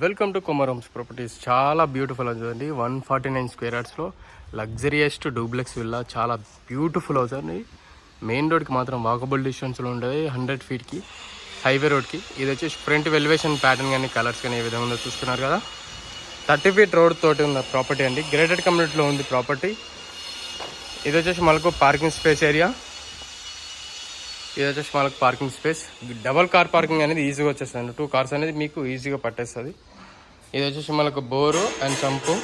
Welcome to Komarams properties. చాలా beautiful house అండి. 149 square యార్డ్స్లో లగ్జరియస్ట్ డూప్లెక్స్ విల్లా. చాలా బ్యూటిఫుల్ హౌస్ అండి. మెయిన్ రోడ్కి మాత్రం వాకబుల్ డిస్టెన్స్లో ఉండేది 100 ఫీట్కి హైవే రోడ్కి. ఇది వచ్చేసి ఫ్రంట్ ఎలివేషన్ ప్యాటర్న్ కానీ కలర్స్ కానీ ఏ విధంగా ఉందో చూస్తున్నారు కదా. 30 ఫీట్ రోడ్ తోటి ఉన్న ప్రాపర్టీ అండి. గ్రేటెడ్ కమ్యూనిటీలో ఉంది ప్రాపర్టీ. ఇది వచ్చేసి మనకు పార్కింగ్ స్పేస్ ఏరియా. ఇది వచ్చేసి మనకు parking space. Double car parking అనేది ఈజీగా వచ్చేస్తుంది. 2 కార్స్ అనేది మీకు ఈజీగా పట్టేస్తుంది. ఇది వచ్చేసి మనకు bore and sump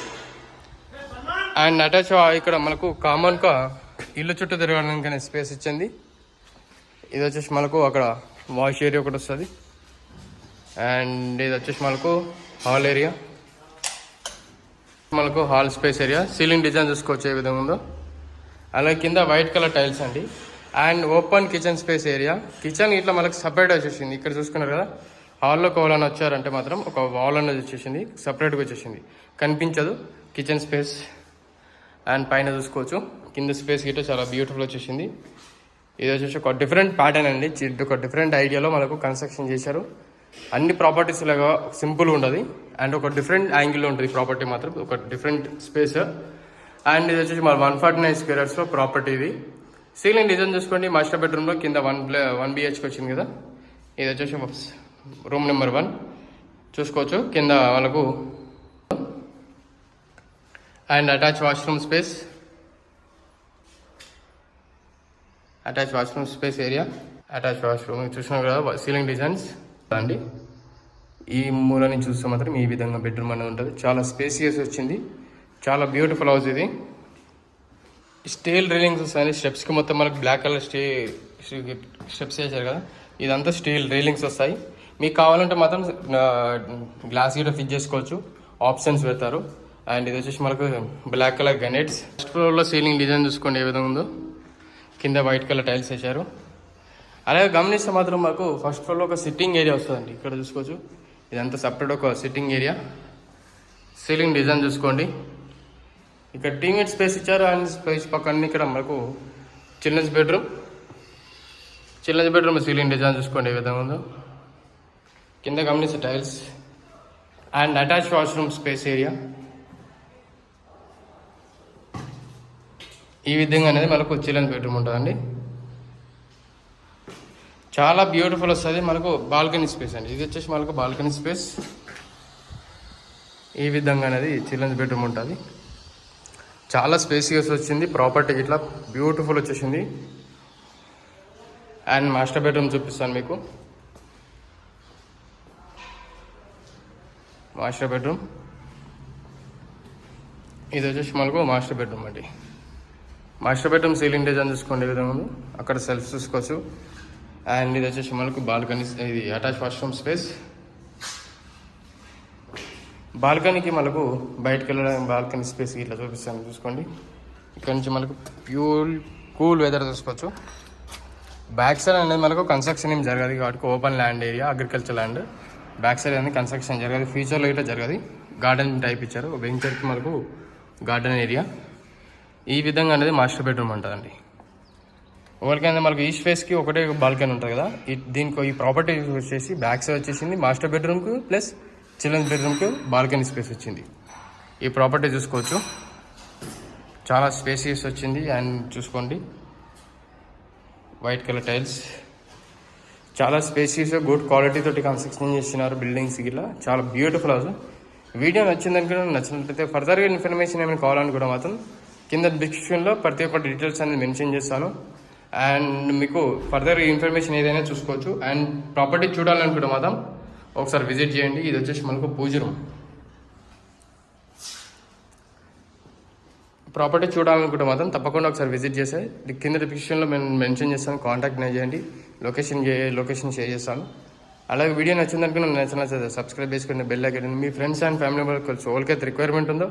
and attach ఇక్కడ మనకు కామన్గా ఇల్లు చుట్టూ తిరగడానికి స్పేస్ ఇచ్చింది. ఇది వచ్చేసి మనకు అక్కడ వాష్ ఏరియా ఒకటి వస్తుంది. అండ్ ఇది వచ్చేసి మనకు హాల్ ఏరియా, మనకు hall space area. Ceiling design చూసుకోవచ్చు ఏ విధంగా ఉందో. అలాగే కింద వైట్ కలర్ టైల్స్ అండి. And open kitchen space area. Kitchen ఇట్లా మనకు సపరేట్ వచ్చేసింది. ఇక్కడ చూసుకున్నారు కదా, హాల్లో కోవాలని వచ్చారంటే మాత్రం ఒక వాల్ అనేది వచ్చేసింది, సపరేట్గా వచ్చేసింది, కనిపించదు కిచెన్ స్పేస్. అండ్ పైన చూసుకోవచ్చు కింద స్పేస్ గిట్ట చాలా బ్యూటిఫుల్ వచ్చేసింది. ఇది వచ్చేసి ఒక డిఫరెంట్ ప్యాటర్న్ అండి. ఒక డిఫరెంట్ ఐడియాలో మనకు కన్స్ట్రక్షన్ చేశారు. అన్ని ప్రాపర్టీస్ లాగా సింపుల్గా ఉంటుంది అండ్ ఒక డిఫరెంట్ యాంగిల్లో ఉంటుంది ప్రాపర్టీ మాత్రం, ఒక డిఫరెంట్ స్పేస్. అండ్ ఇది వచ్చేసి మన 149 స్క్వేర్ యార్డ్స్లో ప్రాపర్టీ. ఇది సీలింగ్ డిజైన్ చూసుకోండి. మాస్టర్ బెడ్రూమ్లో కింద 1 BHK వచ్చింది కదా. ఇది వచ్చేసి రూమ్ నెంబర్ 1 చూసుకోవచ్చు. కింద వాళ్ళకు and attach washroom space, attach washroom space area, attach washroom చూసినాం కదా. సీలింగ్ డిజైన్స్ అండి. ఈ మూల నుంచి చూస్తే మాత్రం ఈ విధంగా బెడ్రూమ్ అనేది ఉంటుంది. చాలా స్పేసియస్ వచ్చింది. చాలా బ్యూటిఫుల్ హౌస్ ఇది. స్టీల్ రైలింగ్స్ వస్తాయి స్టెప్స్కి. మొత్తం మనకు బ్లాక్ కలర్ స్టెప్స్ వేసారు కదా, ఇదంతా స్టీల్ రైలింగ్స్ వస్తాయి. మీకు కావాలంటే మాత్రం గ్లాస్ గిట్ట ఫిట్ చేసుకోవచ్చు, ఆప్షన్స్ పెడతారు. అండ్ ఇది వచ్చేసి మనకు బ్లాక్ కలర్ గనెట్స్. ఫస్ట్ ఫ్లోర్లో సీలింగ్ డిజైన్ చూసుకోండి ఏ విధంగా ఉందో. కింద వైట్ కలర్ టైల్స్ వేసారు. అలాగే గమనిస్తే మాత్రం మాకు ఫస్ట్ ఫ్లోర్లో ఒక సిట్టింగ్ ఏరియా వస్తుందండి. ఇక్కడ చూసుకోవచ్చు, ఇదంతా సపరేట్ ఒక సిట్టింగ్ ఏరియా. సీలింగ్ డిజైన్ చూసుకోండి. ఇక్కడ టీమేట్ స్పేస్ ఇచ్చారు. అండ్ స్పేస్ పక్కన ఇక్కడ మనకు చిల్డ్రన్స్ బెడ్రూమ్ సీలింగ్ డిజైన్ చూసుకోండి ఏ విధంగా ఉందో. కింద గమనిస్తే tiles and attach washroom space area. ఈ విధంగా అనేది మనకు చిల్డ్రన్స్ బెడ్రూమ్ ఉంటుందండి. చాలా బ్యూటిఫుల్ వస్తుంది. మనకు బాల్కనీ స్పేస్ అండి. ఇది వచ్చేసి మనకు బాల్కనీ స్పేస్. ఈ విధంగా అనేది చిల్డ్రన్స్ బెడ్రూమ్ ఉంటుంది. చాలా స్పేసియస్ వచ్చింది ప్రాపర్టీ. ఇట్లా బ్యూటిఫుల్ వచ్చేసింది. అండ్ మాస్టర్ బెడ్రూమ్ చూపిస్తాను మీకు. మాస్టర్ బెడ్రూమ్ ఇది వచ్చేసి మనకు మాస్టర్ బెడ్రూమ్ అండి. మాస్టర్ బెడ్రూమ్ సీలింగ్ డిజైన్ చూసుకోండి ఏ విధంగా ఉంది. అక్కడ సెల్ఫ్ చూసుకోవచ్చు. అండ్ ఇది వచ్చేసి మనకు బాల్కనీ, ఇది అటాచ్ వాష్రూమ్ స్పేస్. బాల్కనీకి మనకు బయటకు వెళ్ళడం బాల్కనీ స్పేస్ ఇట్లా చూపిస్తాను చూసుకోండి. ఇక్కడ నుంచి మనకు కూల్ వెదర్ చూసుకోవచ్చు. బ్యాక్ సైడ్ అనేది మనకు కన్స్ట్రక్షన్ ఏం జరగదు కాబట్టి open land area, agriculture land. Back side అనేది కన్స్ట్రక్షన్ జరగదు. ఫ్యూచర్లో ఇట్లా జరగదు. గార్డెన్ టైప్ ఇచ్చారు. వెంచర్కి మనకు గార్డెన్ ఏరియా. ఈ విధంగా అనేది మాస్టర్ బెడ్రూమ్ ఉంటుందండి. ఎవరికైనా మనకు ఈస్ట్ ఫేస్కి ఒకటే బాల్కనీ ఉంటుంది కదా. దీనికి ఈ ప్రాపర్టీ వచ్చేసి బ్యాక్ సైడ్ వచ్చేసింది మాస్టర్ బెడ్రూమ్కి ప్లస్ చిల్డ్రన్స్ బెడ్రూమ్కి బాల్కనీ స్పేస్ వచ్చింది. ఈ ప్రాపర్టీ చూసుకోవచ్చు. చాలా స్పేసియస్ వచ్చింది. అండ్ చూసుకోండి వైట్ కలర్ టైల్స్. చాలా స్పేసియస్ గుడ్ క్వాలిటీ తోటి కన్స్ట్రక్షన్ చేస్తున్నారు బిల్డింగ్స్ ఇట్లా. చాలా బ్యూటిఫుల్ హౌస్. వీడియో నచ్చిందనుకుంటే నచ్చినట్లయితే ఫర్దర్గా ఇన్ఫర్మేషన్ ఏమైనా కావాలనుకుంటే మాత్రం కింద డిస్క్రిప్షన్లో ప్రతి ఒక్క డీటెయిల్స్ అనేది మెన్షన్ చేస్తాను. అండ్ మీకు ఫర్దర్ ఇన్ఫర్మేషన్ ఏదైనా చూసుకోవచ్చు. అండ్ ప్రాపర్టీ చూడాలనుకుంటే మాత్రం ఒకసారి విజిట్ చేయండి. ఇది వచ్చేసి మనకు పూజ రూమ్. ప్రాపర్టీ చూడాలనుకుంటే మాత్రం తప్పకుండా ఒకసారి విజిట్ చేస్తే కింద డిస్క్రిప్షన్లో మెన్షన్ చేస్తాను. కాంటాక్ట్ చేయండి. లొకేషన్ షేర్ చేస్తాను. అలాగే వీడియో నచ్చిందనుకున్న నచ్చినట్లయితే సబ్స్క్రైబ్ చేసుకుని bell icon. Me friends and family members ఎవరికైతే రిక్వైర్మెంట్ ఉందో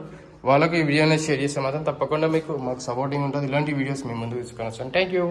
వాళ్ళకి ఈ వీడియోని షేర్ చేస్తే మాత్రం తప్పకుండా మాకు సపోర్టింగ్ ఉంటుంది. ఇలాంటి వీడియోస్ మేము ముందుకు తీసుకొని వస్తాను. Thank you.